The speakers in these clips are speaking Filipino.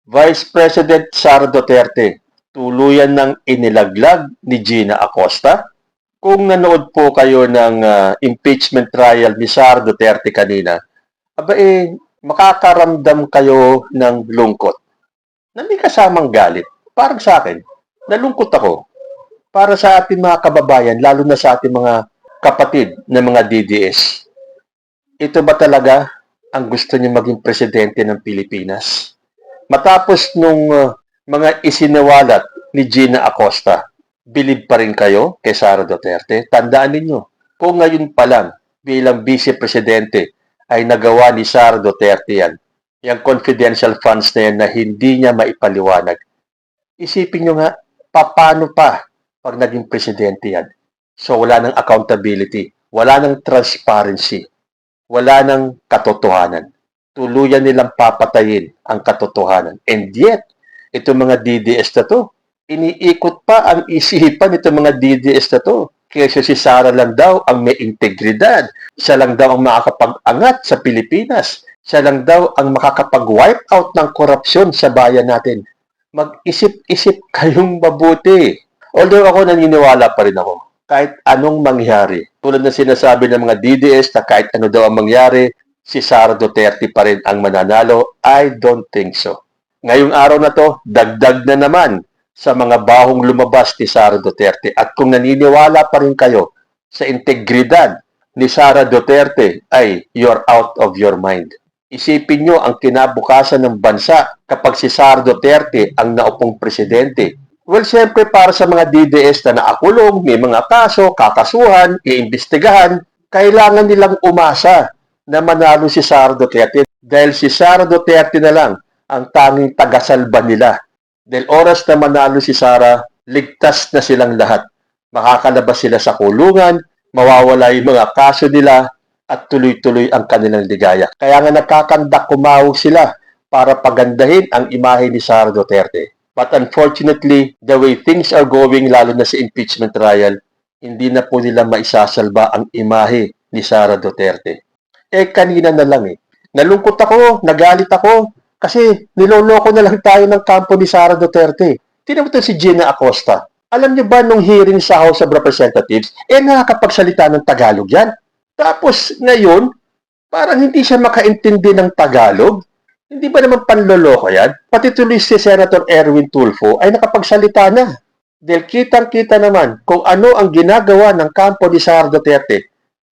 Vice President Sara Duterte, tuluyan ng inilaglag ni Gina Acosta. Kung nanood po kayo ng impeachment trial ni Sara Duterte kanina, makakaramdam kayo ng lungkot na may kasamang galit. Parang sa akin, nalungkot ako para sa ating mga kababayan, lalo na sa ating mga kapatid na mga DDS. Ito ba talaga ang gusto niyo maging presidente ng Pilipinas? Matapos nung mga isinawalat ni Gina Acosta, bilib pa rin kayo kay Sara Duterte? Tandaan ninyo, kung ngayon pa lang bilang vice-presidente ay nagawa ni Sara Duterte yan, yung confidential funds na yan na hindi niya maipaliwanag. Isipin nyo nga, paano pa pag naging presidente yan? So wala ng accountability, wala ng transparency, wala ng katotohanan. Tuluyan nilang papatayin ang katotohanan. And yet, itong mga DDS na to, iniikot pa ang isipan itong mga DDS na to. Kaya si Sara lang daw ang may integridad. Siya lang daw ang makakapag-angat sa Pilipinas. Siya lang daw ang makakapag-wipe out ng korupsyon sa bayan natin. Mag-isip-isip kayong mabuti. Although ako naniniwala pa rin ako. Kahit anong mangyari. Tulad na sinasabi ng mga DDS na kahit ano daw ang mangyari, si Sara Duterte pa rin ang mananalo. I don't think so. Ngayong araw na to, dagdag na naman sa mga bahong lumabas ni Sara Duterte. At kung naniniwala pa rin kayo sa integridad ni Sara Duterte, ay you're out of your mind. Isipin nyo ang kinabukasan ng bansa kapag si Sara Duterte ang naupong presidente. Well, siyempre para sa mga DDS na nakakulong, may mga kaso, kakasuhan, iimbestigahan, kailangan nilang umasa na manalo si Sara Duterte dahil si Sara Duterte na lang ang tanging tagasalba nila. Dahil oras na manalo si Sara, ligtas na silang lahat. Makakalabas sila sa kulungan, mawawala yung mga kaso nila, at tuloy-tuloy ang kanilang ligaya. Kaya nga nagkakandak kumawag sila para pagandahin ang imahe ni Sara Duterte. But unfortunately, the way things are going, lalo na sa impeachment trial, hindi na po nila maisasalba ang imahe ni Sara Duterte. Kanina na lang nalungkot ako, nagalit ako, kasi niloloko na lang tayo ng kampo ni Sara Duterte. Tingnan mo ito si Gina Acosta. Alam niyo ba nung hearing sa House of Representatives, nakakapagsalita ng Tagalog yan. Tapos ngayon, parang hindi siya makaintindi ng Tagalog. Hindi ba naman panloloko yan? Pati tuloy si Senator Erwin Tulfo ay nakapagsalita na. Dahil kitang-kita naman kung ano ang ginagawa ng kampo ni Sara Duterte.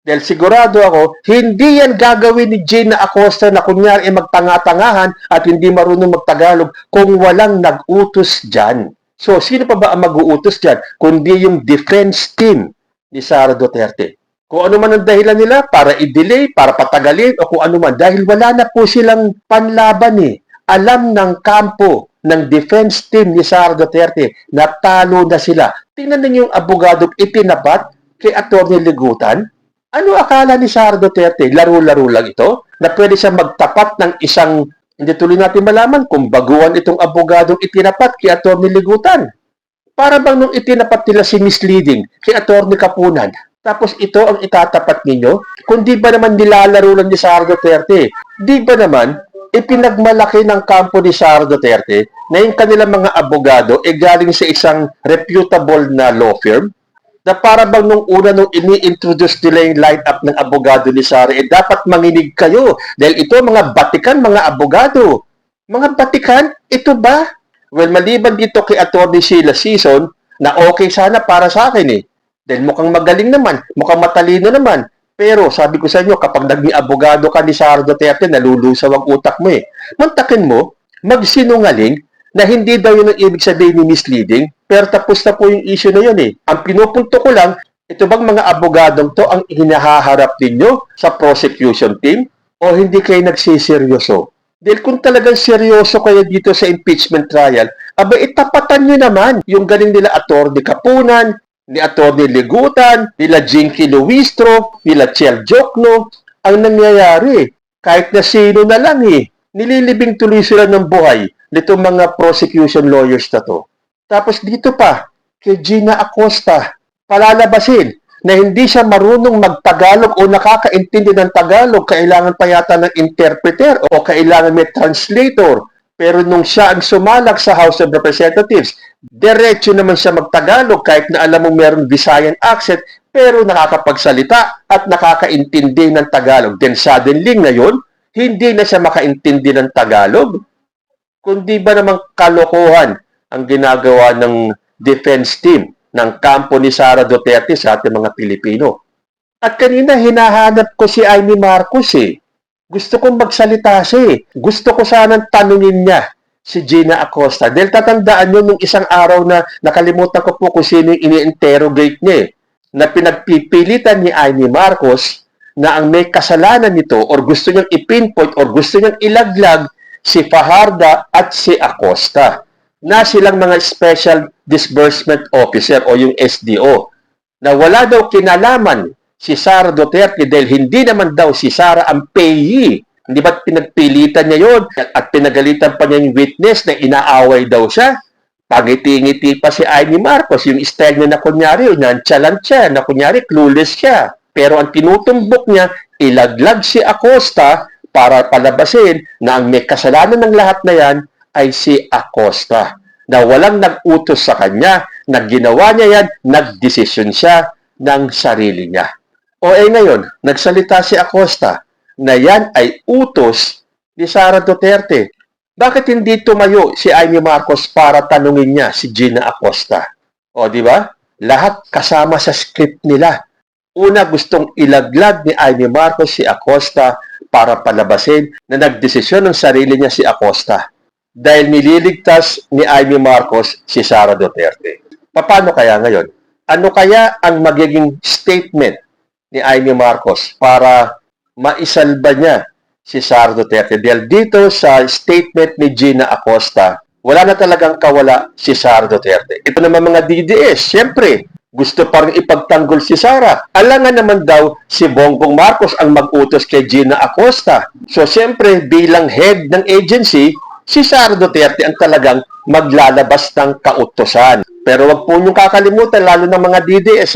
Dahil sigurado ako, hindi yan gagawin ni Gina Acosta na kunyari magtanga-tangahan at hindi marunong magtagalog kung walang nag-utos dyan. So, sino pa ba ang mag-uutos dyan? Kundi yung defense team ni Sara Duterte. Kung ano man ang dahilan nila para i-delay, para patagalin o kung ano man. Dahil wala na po silang panlaban Alam ng kampo ng defense team ni Sara Duterte na talo na sila. Tingnan ninyo yung abogadong itinapat kay Atty. Ligutan. Ano akala ni Sara Duterte? Laro-laro lang ito? Na pwede siya magtapat ng isang, hindi tuloy natin malaman kung baguhan itong abogadong itinapat kay Atty. Ligutan. Para bang nung itinapat nila si misleading kay Atty. Kapunan? Tapos ito ang itatapat ninyo? Kung di ba naman nilalaro lang ni Sara Duterte? Di ba naman ipinagmalaki ng kampo ni Sara Duterte na yung kanilang mga abogado galing sa isang reputable na law firm? Na para bang nung una nung ini-introduce nila yung line-up ng abogado ni Sara, dapat manginig kayo. Dahil ito mga batikan, mga abogado. Mga batikan, ito ba? Well, maliban dito kay Atty. Sheila Sison, na okay sana para sa akin Dahil mukhang magaling naman, mukhang matalino naman. Pero sabi ko sa inyo, kapag naging abogado ka ni Sara Duterte, nalulusaw ang utak mo Mantakin mo, magsinungaling, na hindi daw yun ang ibig sabihin ni misleading, pero tapos na po yung issue na yun Ang pinupunto ko lang, ito bang mga abogadong to ang hinahaharap ninyo sa prosecution team o hindi kayo nagsiseryoso? Dahil kung talagang seryoso kayo dito sa impeachment trial, itapatan nyo naman yung galing nila Atty. Kapunan, ni Atty. Ligutan, nila Jinky Luistro, nila Chel Jokno. Ang nangyayari, kahit na sino na lang nililibing tuloy sila ng buhay nitong mga prosecution lawyers na to. Tapos dito pa, kay Gina Acosta, palalabasin na hindi siya marunong magtagalog o nakakaintindi ng Tagalog, kailangan pa yata ng interpreter o kailangan may translator Pero nung siya ang sumalak sa House of Representatives, diretso naman siya magtagalog kahit na alam mo meron Visayan accent, pero nakakapagsalita at nakakaintindi ng Tagalog. Then suddenly ngayon, hindi na siya makaintindi ng Tagalog. Kundi ba namang kalokohan ang ginagawa ng defense team ng kampo ni Sara Duterte sa ating mga Pilipino. At kanina hinahanap ko si Amy Marcos eh. Gusto kong magsalita siya eh. Gusto ko sanang tanungin niya si Gina Acosta. Dahil tatandaan nyo nung isang araw na nakalimutan ko po kung sino yung ini-interrogate niya eh, na pinagpipilitan ni Amy Marcos na ang may kasalanan nito or gusto niyang ipinpoint or gusto niyang ilaglag si Fajarda at si Acosta na silang mga Special Disbursement Officer o yung SDO na wala daw kinalaman si Sara Duterte dahil hindi naman daw si Sara ang payee. Hindi ba't pinagpilitan niya yun at pinagalitan pa niya yung witness na inaaway daw siya? Pangiti-ngiti pa si Amy Marcos, yung style niya na kunyari, nonchalant siya, na kunyari clueless siya. Pero ang tinutumbok niya, ilaglag si Acosta para palabasin na ang may kasalanan ng lahat na yan ay si Acosta. Na walang nag-utos sa kanya, na ginawa niya yan, nagdesisyon siya ng sarili niya. O ngayon, nagsalita si Acosta na yan ay utos ni Sara Duterte. Bakit hindi tumayo si Amy Marcos para tanungin niya si Gina Acosta? O di ba? Lahat kasama sa script nila. Una, gustong ilaglag ni Amy Marcos si Acosta para palabasin na nagdesisyon ng sarili niya si Acosta. Dahil nililigtas ni Amy Marcos si Sara Duterte. Paano kaya ngayon? Ano kaya ang magiging statement ni Amy Marcos para maisalba niya si Sara Duterte? Dahil dito sa statement ni Gina Acosta, wala na talagang kawala si Sara Duterte. Ito naman mga DDS, siyempre, gusto pa rin ipagtanggol si Sara. Alangan naman daw si Bongbong Marcos ang mag-utos kay Gina Acosta. So siyempre, bilang head ng agency, si Sara Duterte ang talagang maglalabas ng kautusan. Pero wag po niyong kakalimutan, lalo ng mga DDS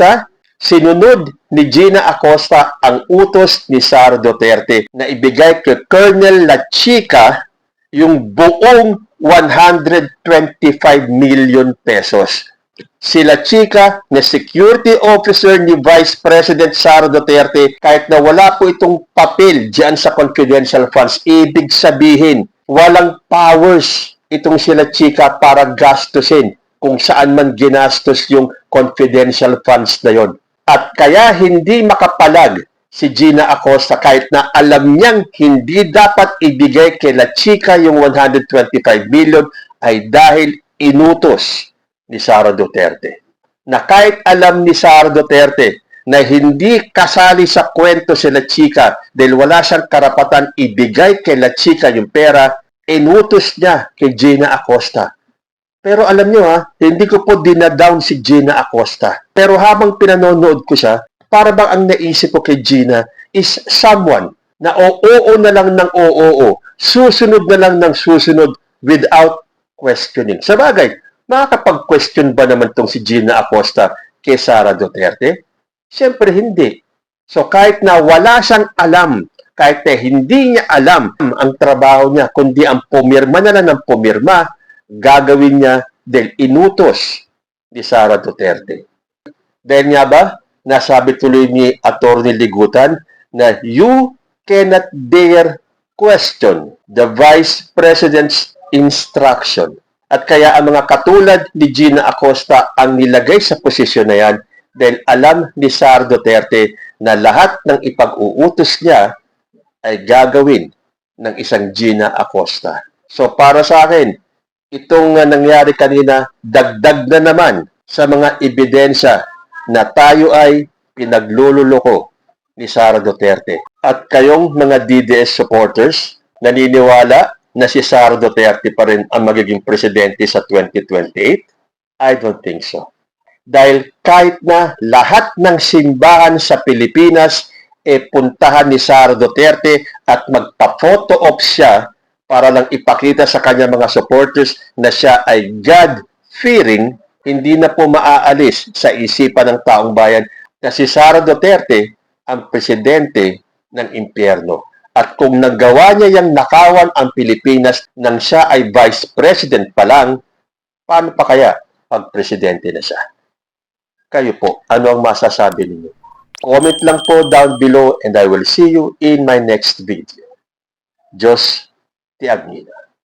sinunod ni Gina Acosta ang utos ni Sara Duterte na ibigay kay Colonel La Chica yung buong 125 million pesos. Si La Chica na security officer ni Vice President Sara Duterte, kahit na wala po itong papel dyan sa confidential funds, ibig sabihin, walang powers itong si La Chica para gastusin kung saan man ginastos yung confidential funds na yon. At kaya hindi makapalag si Gina Acosta kahit na alam niyang hindi dapat ibigay kay La Chica yung 125 million ay dahil inutos ni Sara Duterte. Na kahit alam ni Sara Duterte na hindi kasali sa kwento si La Chica dahil wala siyang karapatan ibigay kay La Chica yung pera, inutos niya kay Gina Acosta. Pero alam nyo hindi ko po dinadown si Gina Acosta. Pero habang pinanonood ko siya, para bang ang naisip ko kay Gina is someone na oo na lang ng oo, susunod na lang ng susunod without questioning. Sa bagay, makakapag-question ba naman tong si Gina Acosta kay Sara Duterte? Siyempre hindi. So kahit na wala siyang alam, kahit na hindi niya alam ang trabaho niya, kundi ang pumirma na lang ng pumirma, gagawin niya dahil inutos ni Sara Duterte. Dahil nga ba, nasabi tuloy ni Atty. Ligutan na you cannot dare question the Vice President's instruction. At kaya ang mga katulad ni Gina Acosta ang nilagay sa posisyon na yan dahil alam ni Sara Duterte na lahat ng ipag-uutos niya ay gagawin ng isang Gina Acosta. So para sa akin, itong nangyari kanina, dagdag na naman sa mga ebidensya na tayo ay pinaglululoko ni Sara Duterte. At kayong mga DDS supporters, naniniwala na si Sara Duterte pa rin ang magiging presidente sa 2028? I don't think so. Dahil kahit na lahat ng simbahan sa Pilipinas puntahan ni Sara Duterte at magpa-photo op siya para lang ipakita sa kanya mga supporters na siya ay God-fearing, hindi na po maaalis sa isipan ng taong bayan na si Sara Duterte ang presidente ng impyerno. At kung nagawa niya yung nakawan ang Pilipinas nang siya ay Vice President pa lang, paano pa kaya pag Presidente na siya? Kayo po, ano ang masasabi ninyo? Comment lang po down below and I will see you in my next video. Diyos ti Agmina.